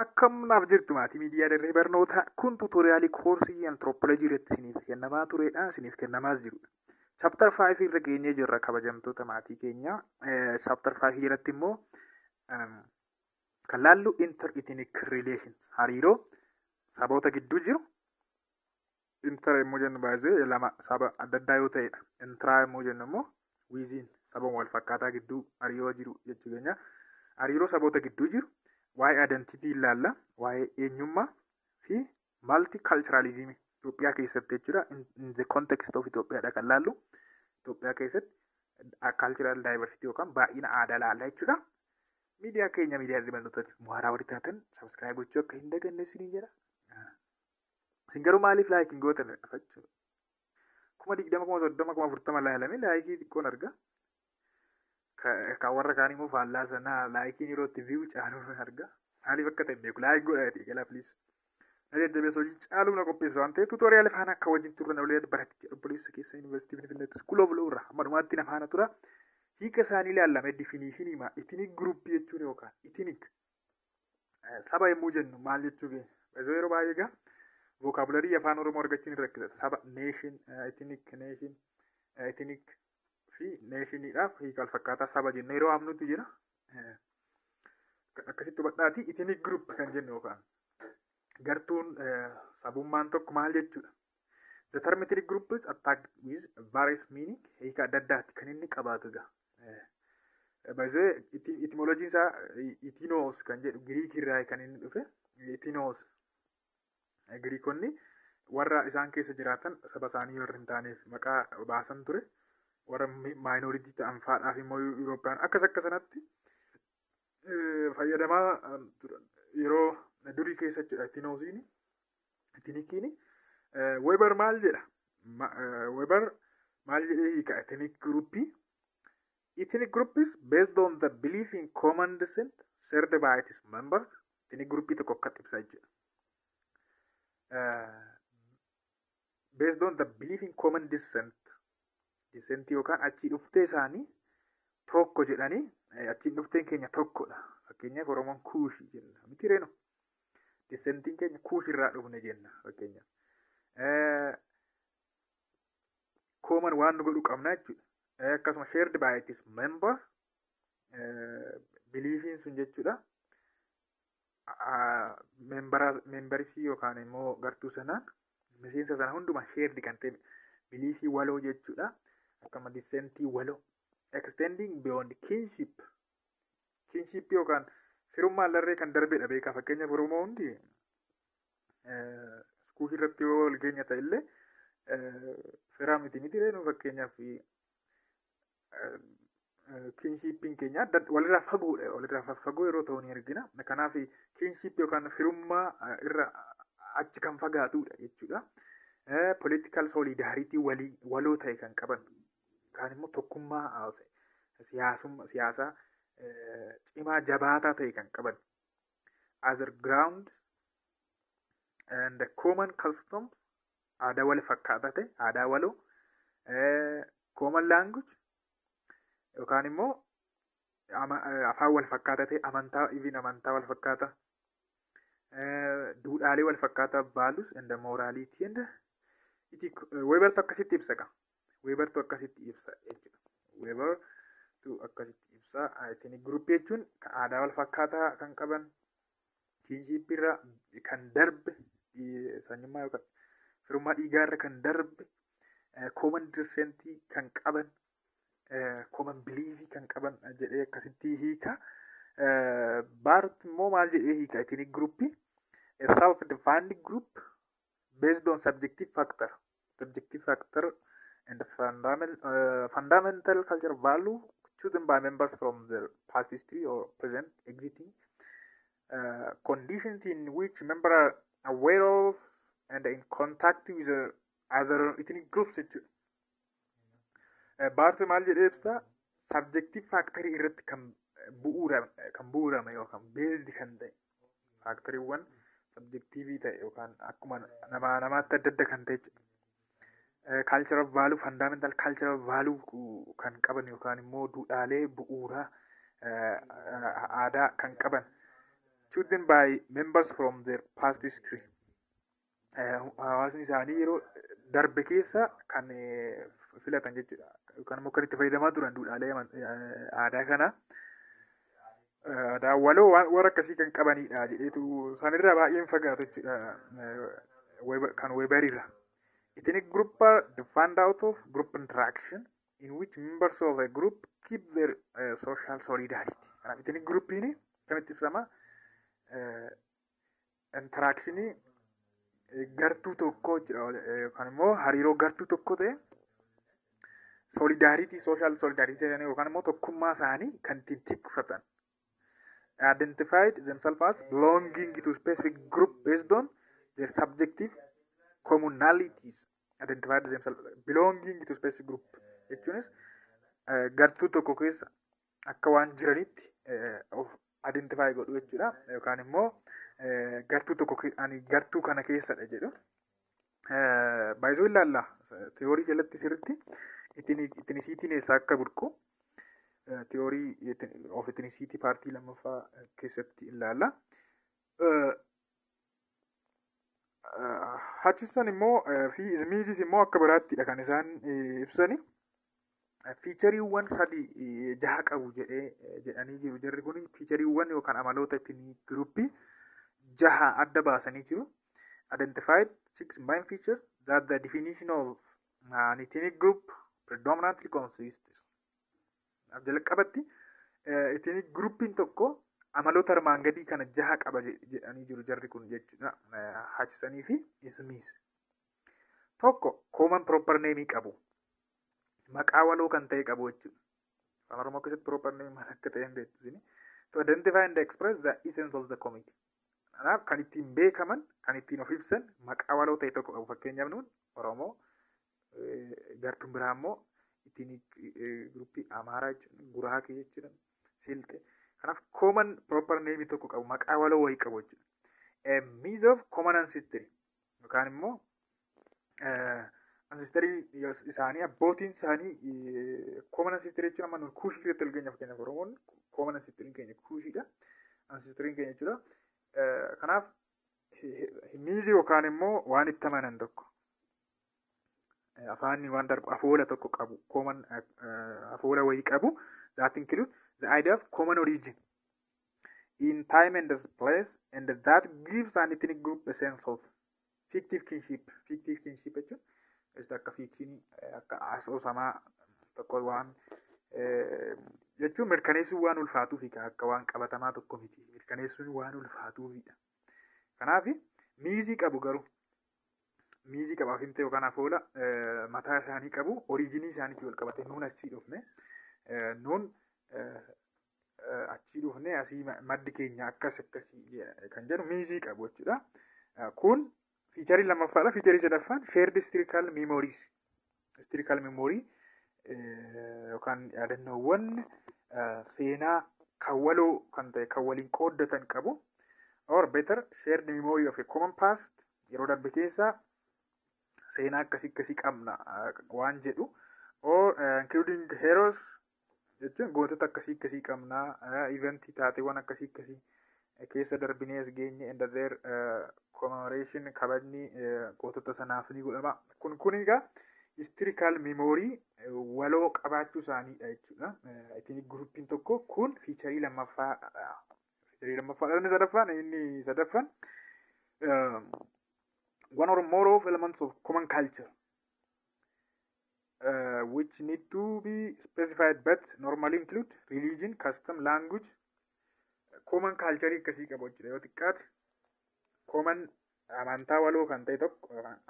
Akkam naaf jirtu maatii miidiyaa dirree barnootaa kun tuutoriyaalii koorsii antiroopoolojii irratti isiniif kennamaa turedha. Isiniif kennamaas jirudha. Chaaptar 5 irra geenyee jirra kabajamtoota maatii keenya. Chaaptar 5 jalatti immoo kan laallu inter-ethnic relations hariiroo saboota gidduu jiru. Inter immoo jennu baay'ee lama saba adda addaa yoo ta'edha. Intra immoo jennu immoo wiiziin sababa wal fakkaataa gidduu hariiroo jiru jechuu keenya. Hariiroo saboota gidduu jiru. Waa'ee identity ilaalla, waa'ee eenyummaa fi multiculturalism Itoophiyaa keessatti jechuudha. In the context of Itoophiyaadha kan laallu. Itoophiyaa keessatti cultural diversity yookaan baay'ina aadaa laalla jechuudha. Miidiyaa keenya miidiyaa barnootaatiif muhaaraa walitti taatan subscribe gochuu akka hin daganne isiniin jedha. Isin garuu maaliif laayikiin gootan afachuu? 20,000, 30,000, 40,000 laalamee laayikii xiqqoon arga. Kan warra kaan immoo faallaa sanaa laayikiin yeroo itti viiwu caaluun arga. Maaliif akka ta'e beeku laayik godhate galaa piliis. Na jajjabeessa hojii caaluun na qopheessa waan ta'eef tuutoriyaal afaan akka wajjin turre na ulee baraticha obboleessa keessa yuunivarsiitii Finfinneetti School of Law irra amma dhumaatti na faana tura. Hiika isaanii ilaalame definiishinii maa itinik guruppii jechuun yookaan itinik saba yommuu jennu maal jechuu keenya. Yeroo baay'ee egaa vookaabularii afaan Oromoo argachuun hin rakkisa. Saba neeshin itinik fi neeshiniidhaaf hiika alfakkaataa saba jennee yeroo amnutti jira. Akkasitti hubadhaati itinik group kan jennu yookaan gartuun sabummaan tokko maal jechuudha. The term ethnic group is attacked with various meaning hiika adda addaatti kan inni qabaatu egaa. Baay'ee etimolojiin isaa itinos kan jedhu Giriik irraa kan inni dhufe. Itinos Giriikonni warra isaan keessa jiraatan saba isaanii warra hin taaneef maqaa baasan ture. Warra maayinooritii ta'an faadhaaf immoo Yurooppiyaan akka sanatti fayyadamaa yeroo durii keessa jechuudha. Itinoosiin itinikiin Weber maal jedha? Weber maal jedhee hiika ethnic groupii? Ethnic group is based on the belief in common descent shared by its members. Ethnic groupii tokko akkatti ibsa jechuudha. Based on the belief in common descent. Disentii yookaan achii dhuftee isaanii tokko jedhanii achiin dhufteen keenya tokkodha. Fakkeenyaaf Oromoon kuushii jenna. Miti reeno. Disentiin keenya kuushirraa dhufne jenna fakkeenyaaf. Kooman waan nu godhu qabna jechuudha. Akkasuma shared by its members biliifiin sun jechuudha. Memberisii yookaan immoo gartuu sanaan miseensa sana hundumaa shared kan ta'e biliifii waloo jechuudha. Akkama disentii waloo. Extending beyond kinship. Kinship yookaan firummaan larree kan darbedha beekaa. Fakkeenyaaf Oromoo hundi iskuulii irratti yoo wal geenya ta'e illee firaa miti reenu fakkeenyaaf kinshiippiin keenya walirraa fagoodha. Walirraa fagoo yeroo ta'u ni argina. Kanaaf kinship yookaan firummaa irra achi kan fagaatudha jechuudha. Political solidarity waloo ta'e kan qaban. Kaan immoo tokkummaa siyaasaa cimaa jabaataa ta'e kan qaban. Other grounds and the common customs aadaa wal fakkaataa ta'e aadaa waloo. Common language yookaan immoo afaan wal fakkaataa ta'e amantaa wal fakkaataa. Duudhaalee wal fakkaataa values and morality and Webertu akkasitti ibsa qaba. Webertu akkasitti ibsa jechuudha. Webertu akkasitti ibsa. Ethnic group jechuun aadaa wal fakkaataa kan qaban, kinship irra kan darbe, sanyummaa yookaan firummaa dhiigaarra kan darbe, common descent kan qaban, common belief kan qaban jedhee akkasitti hiika. Baart immoo maal jedhee hiika ethnic group? A self-defined group based on subjective factor and fundamental cultural value chosen by members from their past history or present existing conditions in which members are aware of and in contact with other ethnic groups. Baarti maal jedhee ibsa subjective factor irratti kan bu'uurame yookaan based kan ta'e factoriiwwan subjectivii ta'e yookaan akkuma namaatti adda adda kan ta'e cultural value fundamental cultural value kan qaban yookaan immoo duudhaalee bu'uuraa aadaa kan qaban chosen by members from their past history. Hawaasni isaanii yeroo darbe keessa kan filatan jechuudha. Yookaan immoo kan itti fayyadamaa turan duudhaalee aadaa kana. Aadaa waloo warra akkasii kan qabanidha jedheetu isaanirraa baay'een fagaatu jechuudha. Kan weebariirra. Ethnic group are defined out of group interaction in which members of a group keep their social solidarity. Ethnic groupiin kamitti ibsama? Interactionii gartuu tokko yookaan immoo hariiroo gartuu tokko ta'e solidarity social solidarity yookaan immoo tokkummaa isaanii kan ittiin tikfatan. Identified themselves as belonging to specific group based on their subjective commonalities. Identified themselves belonging to specific group jechuunis gartuu tokko keessa akka waan jiranitti of identify godhu jechuudha yookaan immoo gartuu tokko ani gartuu kana keessadha jedhu baay'isuu ilaalla tiyoorii jalatti sirritti ittinisiitiin eessaa akka burqu tiyoorii of ittinisiitii paartii lammaffaa keessatti ilaalla. Hutchinson immoo fi Smithis immoo akka biraattidha kan isaan ibsani. Fiichariiwwan sadii jaha qabu jedhanii jiru. Jarri kun fiichariiwwan yookaan amaloota ittiin giruuppii jaha adda baasanii jiru. Identified 6 main features that the definition of an ethnic group predominantly consists. Jalqabatti ethnic groupin tokko amaloota armaan gadii kana jaha qaba jedhanii jiru jarri kun jechuudha. Hutchisonii fi Smith. Tokko common proper name qabu. Maqaa waloo kan ta'e qabu jechuudha. Afaan Oromoo keessatti proper name maal akka ta'e hin beektu. To identify and express the essence of the committee. Kanaaf kan ittiin beekaman, kan ittiin of ibsan maqaa waloo ta'e tokko qabu. Fakkeenyaaf nuun Oromoo, gartuun biraa immoo ittiin gruppii Amaaraa jechuudha, Guraagee jechuudha, Silxee. Kanaaf common proper name tokko qabu, maqaa waloo wayii qabu jechuudha. A means of common ancestry yookaan immoo ancestry isaanii abbootiin isaanii common ancestry jechuun amma nuyi kuushii irratti argeenyaaf keenya Oromoon common ancestry keenya kuushiidha. Ancestry keenya jechuudha. Kanaaf miizi yookaan immoo waan itti amanan tokko afaanni waan darbu afoola tokko qabu common afoola wayii qabu that include the idea of common origin in time and place and that gives an ethnic group a sense of fictive kinship jechuun akka fiikshinii akka asoosamaa tokko waan jechuun mirkaneessuun waan ulfaatuufi akka waan qabatamaa tokko miti mirkaneessuun waan ulfaatuufidha. Kanaaf miizii qabu garuu miizii qabaaf hin ta'e yookaan afoola mataa isaanii qabu oriijinii isaaniitti wal qabate nuun achii dhufne nuun achii dhufne asii maddi keenya akkasii kan jedhu miizii qabu jechuudha. Kun fiicharii lammaffaadha. Fiicharii sadaffaan shared historical memories. Historical memory yookaan yaadannoowwan seenaa kan waloo kan ta'e kan waliin qooddatan qabu. Or better shared memory of a common past yeroo darbe keessa seenaa akkasii qabna waan jedhu. Or including heroes jechuun gootota akkasii qabna eventii taateewwan akkasii keessa darbinees geenye and their commemoration kabajni gootota sanaaf ni godhama. Kun egaa historical memory waloo qabaachuu isaaniidha jechuudha. Ethnic groupin tokko kun fiicharii lammaffaadha. Fiicharii lammaffaadha. Inni sadaffaan one or more of elements of common culture which need to be specified but normally include religion, custom, language. Common culture akkasii qabu jechuudha. Yoo xiqqaate common amantaa waloo kan ta'e tokko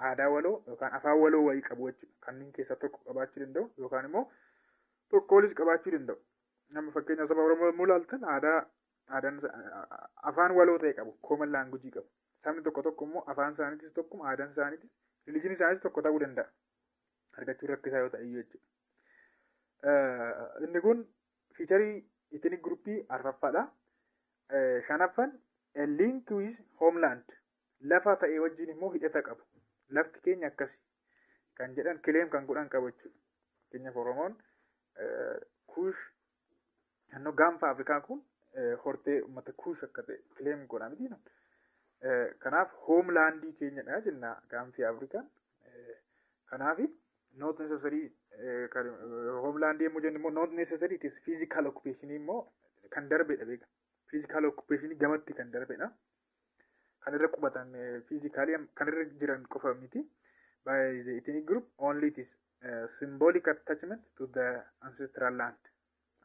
aadaa waloo yookaan afaan waloo wayii qabu jechuudha. Kanneen keessaa tokko qabaachuu danda'u yookaan immoo tokko olis qabaachuu danda'u. Nama fakkeenya saba Oromoo yommuu ilaaltan aadaan afaan waloo ta'e qabu common language qabu. Sabni tokko immoo afaan isaaniitis tokkuma aadaan isaaniitis religion isaaniis tokko ta'uu danda'a. Argachuu rakkisaa yoo ta'e jechuudha. Inni kun fiicharii ethnic groupii arfaffaadha. Shanaffaan a link with homeland. Lafa ta'e wajjin immoo hidhata qabu. Lafti keenya akkasi kan jedhan kileem kan godhan qabu jechuudha. Fakkeenyaaf Oromoon kuush naannoo gaanfa Afrikaa kun hortee uummata kuush akka ta'e kileem godha miti. Kanaaf hoomlaandii keenyadha jenna gaanfii Afrikaan. Kanaaf not necessary hoomlaandii yemmuu jennu immoo not necessary it is physical occupation immoo kan darbedha beeka. Physical occupation gamatti kan darbedha. Kan irra qubatan physically kan irra jiran qofa miti. By the ethnic group only it is symbolic attachment to the ancestral land.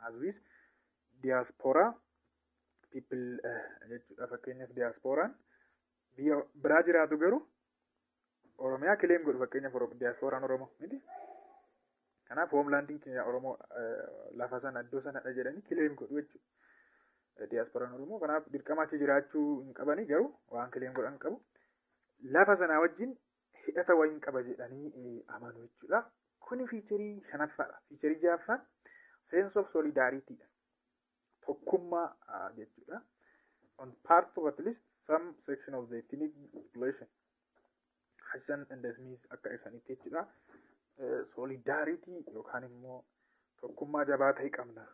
As with diaspora people jechuudha fakkeenyaaf diasporaan biyya biraa jiraatu garuu Oromiyaa kileem godhu fakkeenyaaf diasporaan Oromoo miti. Kanaaf hoomlaandiin keenya Oromoo lafa sana iddoo sanadha jedhanii kileem godhu jechuudha. Diasporaan Oromoo kanaaf dirqama achi jiraachuu hin qabani garuu waan kileem godhan qabu. Lafa sanaa wajjin hidhata wayii qaba jedhanii amanu jechuudha. Kuni fiicharii shanaffaadha. Fiicharii ja'affaan sense of solidarity dha. Tokkummaa jechuudha. On part of at least some section of the ethnic population. Hassan and Smith akka ibsanitti jechuudha. Solidarity yookaan immoo tokkummaa jabaa ta'e qabna.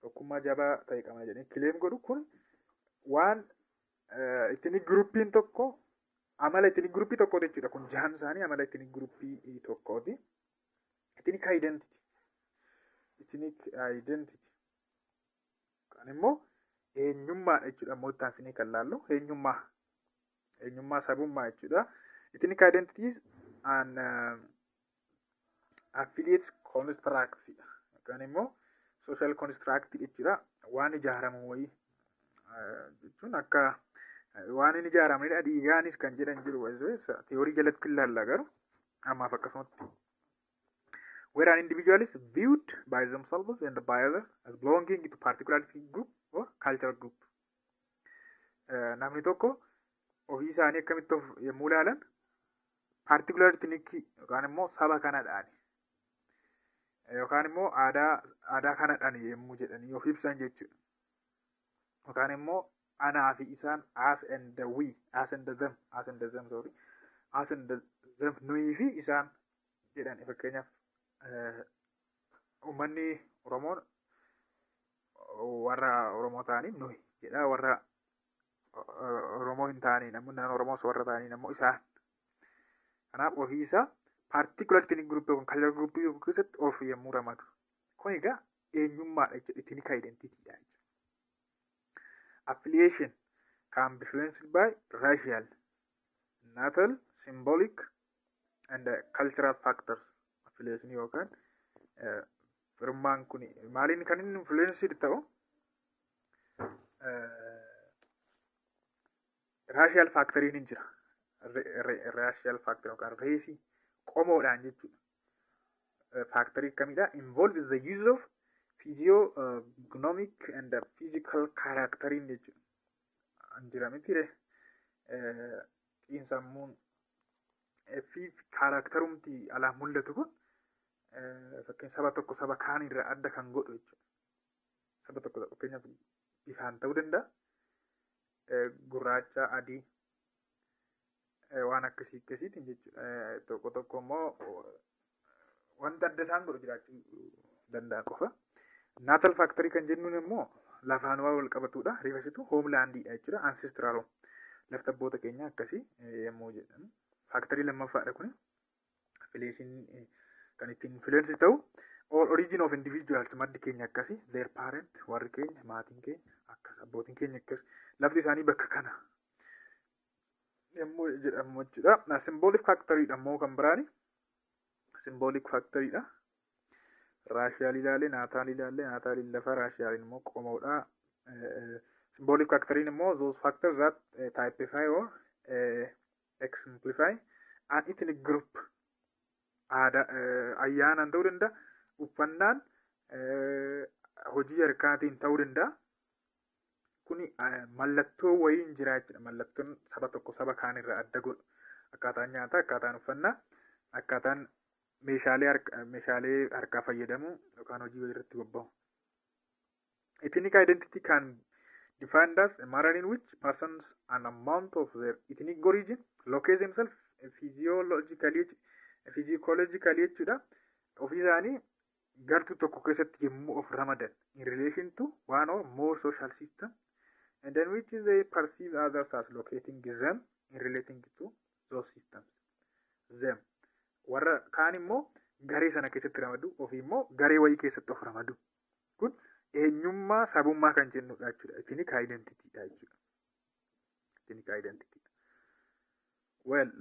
Tokkummaa jabaa ta'e qabna jedhanii kileem godhu kun waan ethnic groupiin tokko amala ethnic groupii tokkooti jechuudha. Kun jahan isaanii amala ethnic groupii tokkooti. Ethnic identity. Ethnic identity. Kan immoo eenyummaa jechuudha. Mootaan isinii kan laallu eenyummaa. Eenyummaa sabummaa jechuudha. Ethnic identity is an affiliate construct. Kan immoo social construct jechuudha. Waan ijaaramu wayii jechuun akka waan inni ijaaramnedha. Dhiigaanis kan jedhan jiru theorii jalatti ilaalla garuu ammaaf akkasumatti. Where an individual is viewed by themselves and by others as belonging to particular group or cultural group. Namni tokko ofii isaanii akkamitti of yommuu ilaalan particular ethnic yookaan immoo saba kanadhaani. Yookaan immoo aadaa kanadhaan yommuu jedhanii of ibsan jechuudha. Yookaan immoo anaa fi isaan as and the we, as and the them, sorry, as and the them nuyi fi isaan jedhan fakkeenyaaf uummanni Oromoon warra Oromoo ta'anii nuyi jedha warra Oromoo hin ta'anii namoonni Oromoos warra ta'anii ammoo isaan. Kanaaf ofii isaa particular ethnic group yookaan cultural group keessatti of yommuu ramadu. Kun egaa eenyummaadha jechuudha. Ethnic identity dha jechuudha. Affiliation can be influenced by racial, natal, symbolic, and cultural factors. Affiliation yookaan firummaan kun maaliin kan inni influenced ta'u racial factoriin hin jira. Racial factor yookaan reesii qomoodhaan jechuudha. Factorii akkamidha? Involve the use of physiognomic and physical characteriin jechuudha. Anjira mitire xiinsammuun fi kaaraakterumti alaa mul'atu kun fakkeenya saba tokko saba kaan irraa adda kan godhu jechuudha. Saba tokko fakkeenyaaf bifaan ta'uu danda'a. Gurraacha, adii waan akkasiitiin jechuudha. Tokko tokko immoo wanta adda isaan godhu jiraachuu danda'a qofa. Natal factory kan jennuun immoo lafaan waa wal qabatudha. Rifasitu hoomlaandiidha jechuudha. Ancestral home. Lafti abboota keenya akkasii yommuu jedhamu. Factory lammaffaadha kun. Affiliation kan ittiin influence ta'u. All origin of individuals maddi keenya akkasii. Their parent warri keenya maatiin keenya akkas abbootiin keenya akkas lafti isaanii bakka kana. Yommuu jedhamu jechuudha. Symbolic factoryidha immoo kan biraani. Symbolic factoryidha. Raashiyaal ilaalee naataal ilaalee naataal lafa raashiyaaliin immoo qomoodha. Symbolic factoryin immoo those factors that typify or exemplify an ethnic group. Ayyaanaan ta'uu danda'a. Uffannaan hojii harkaatiin ta'uu danda'a. Kuni mallattoo wayiin jira jechuudha. Mallattoon saba tokko saba kaan irraa adda godhu. Akkaataan nyaataa, akkaataan uffannaa, akkaataan meeshaalee harkaa fayyadamu yookaan hojii wayii irratti bobba'u. Ethnic identity can defined as a manner in which persons an amount of their ethnic origin locate themselves physiologically jechuudha. Ofii isaanii gartuu tokko keessatti yommuu of ramadan in relation to one or more social system and then which is they perceive others as locating them in relating to those systems. Them warra kaan immoo garee sana keessatti ramadu ofii immoo garee wayii keessatti of ramadu. Kun eenyummaa sabummaa kan jennudha jechuudha. Ethnic identity dha jechuudha. Ethnic identity. Well,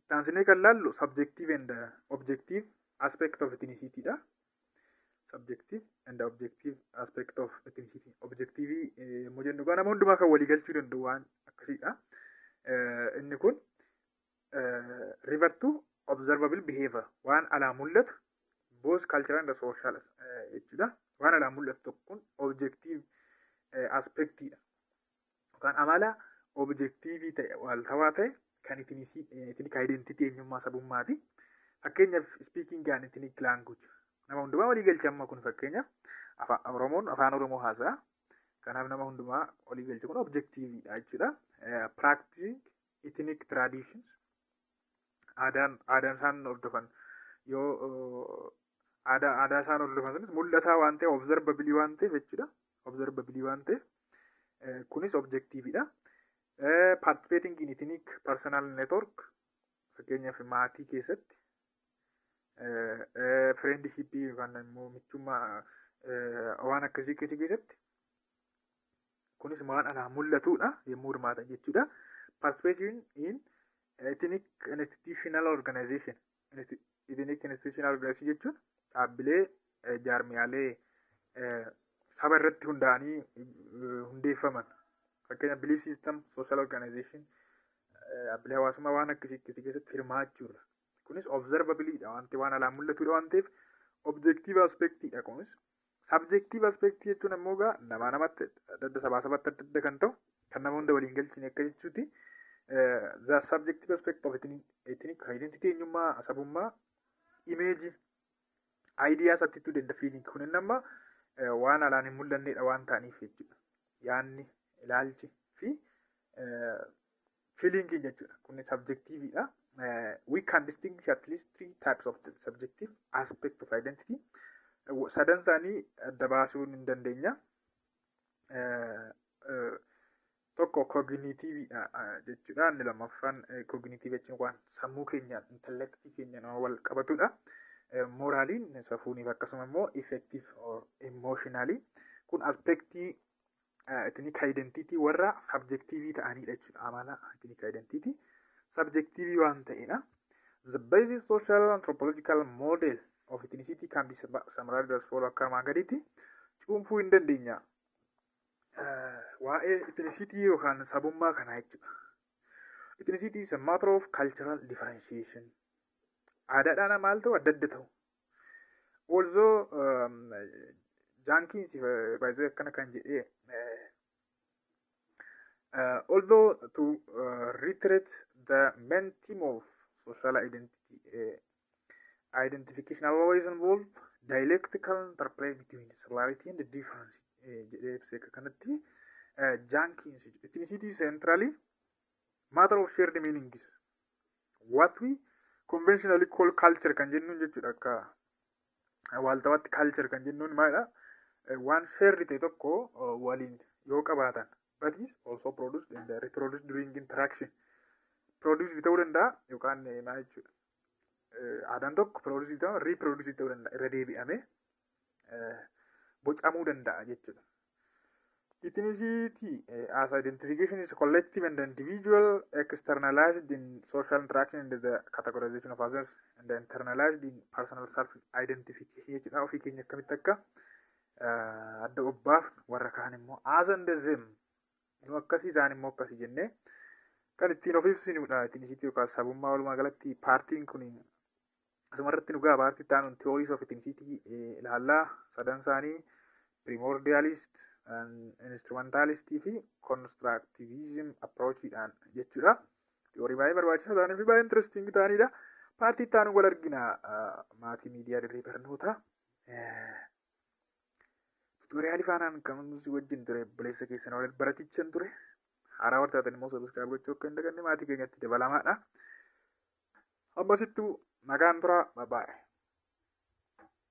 taansinee kan laallu subjective and objective aspect of ethnicity dha. Subjective and objective aspect of ethnicity. Objective immoo jennu nama hundumaa kan walii galchuu danda'u waan akkasiidha. Inni kun revert to observable behavior waan alaa mul'atu both cultural and social jechuudha. Waan alaa mul'atu tokkoon objective aspectidha. Yookaan amala objective ta'e waltawaa ta'e kan ethnic identity eenyummaa sabummaati. Fakkeenyaaf speaking an ethnic language. Nama hundumaa walii galcha amma kun fakkeenyaaf Oromoon afaan Oromoo haasa'a. Kanaaf nama hundumaa walii galcha kun objectividha jechuudha. Practicing ethnic traditions. Aadaan isaan hordofan yoo aadaa isaan hordofan sunis mul'ataa waan ta'e observabilii waan ta'eef jechuudha. Observabilii waan ta'eef kunis objectividha. Participating in ethnic personal network fakkeenyaaf maatii keessatti friendship yookaan immoo michummaa waan akkasii keessatti kunis waan alaa mul'atudha yommuu hirmaatan jechuudha. Participation in ethnic institutional organization. Ethnic institutional organization jechuun dhaabbilee jaarmiyaalee saba irratti hundaa'anii hundeeffaman. Fakkeenyaaf belief system, social organization, dhaabbilee hawaasummaa waan akkasii keessatti hirmaachuudha. Kunis observabiliidha wanti waan alaa mul'atudha waan ta'eef objective aspectidha kunis. Subjective aspect jechuun ammoo nama namatti adda sabaa sabatti adda kan ta'u kan nama hunda waliin galchine akka jechuuti. The subjective aspect of ethnic identity eenyummaa sabummaa image ideas attitude and feeling kun nama waan alaan hin mul'annedha waan ta'aniif jechuudha. Yaanni ilaalchi fi feeling jechuudha. Kun subjectividha. We can distinguish at least 3 types of the subjective aspect of identity. Sadan isaanii adda baasuu hin dandeenya. Tokko cognitive jechuudha. Inni lammaffaan cognitive jechuun waan sammuu keenyaan intellectii keenyaan wal qabatudha. Moraaliin safuuniif akkasuma immoo effective or emotionally kun aspektii ethnic identity warra subjective ta'anidha jechuudha. Amala ethnic identity subjective waan ta'edha. The basic social anthropological model of ethnicity can be summarized as follows akka armaan gadiitti cuunfuu hin dandeenya. Waa'ee ethnicity yookaan sabummaa kanaa jechuudha. Ethnicity is a matter of cultural differentiation. Aadaadhaan maal ta'u adda adda ta'u. Although Jenkins baay'ee akkana kan jedhee although to reiterate the main theme of social identity identification always involve dialectical interplay between similarity and difference. Kanatti Jenkins ethnicity is centrally matter of shared meanings. What we conventionally call culture kan jennuun jechuudha. Akka waaltawatti culture kan jennuun maalidha? Waan shared ta'e tokko waliin yoo qabaatan but is also produced and reproduced during interaction. Produce ta'uu danda'a yookaan maal jechuudha. Aadaan tokko produce ta'uu reproduce ta'uu danda'a irra deebi'amee bocamuu danda'a jechuudha. Ethnicity as identification is collective and individual, externalized in social interaction and the categorization of others, and internalized in personal self-identification jechuudha. Ofii keenya akkamitti akka adda obbaaf warra kaan immoo as and them nu akkasii isaan immoo akkasii jennee kan ittiin of ibsinudha. Ethnicity yookaan sabummaa walumaa galatti paartiin kun asumarratti dhugaa paartii ta'an theories of ethnicity ilaallaa sadan isaanii primordialist and instrumentalist fi constructivism approachidhaan jechuudha. Theory baay'ee barbaachisaa ta'anii fi baay'ee interesting ta'anidha. Paartii ta'an wal argina maatii miidiyaa dirree barnoota. Tutoriaalii faanaan kan nuti wajjin ture buleessa keessan wal baratichan ture. Haaraa wartaatan immoo subscribe gochuu akka hin daganne maatii keenyatti dabalamaadha. Ammasittuu nagaan tura. Bye bye.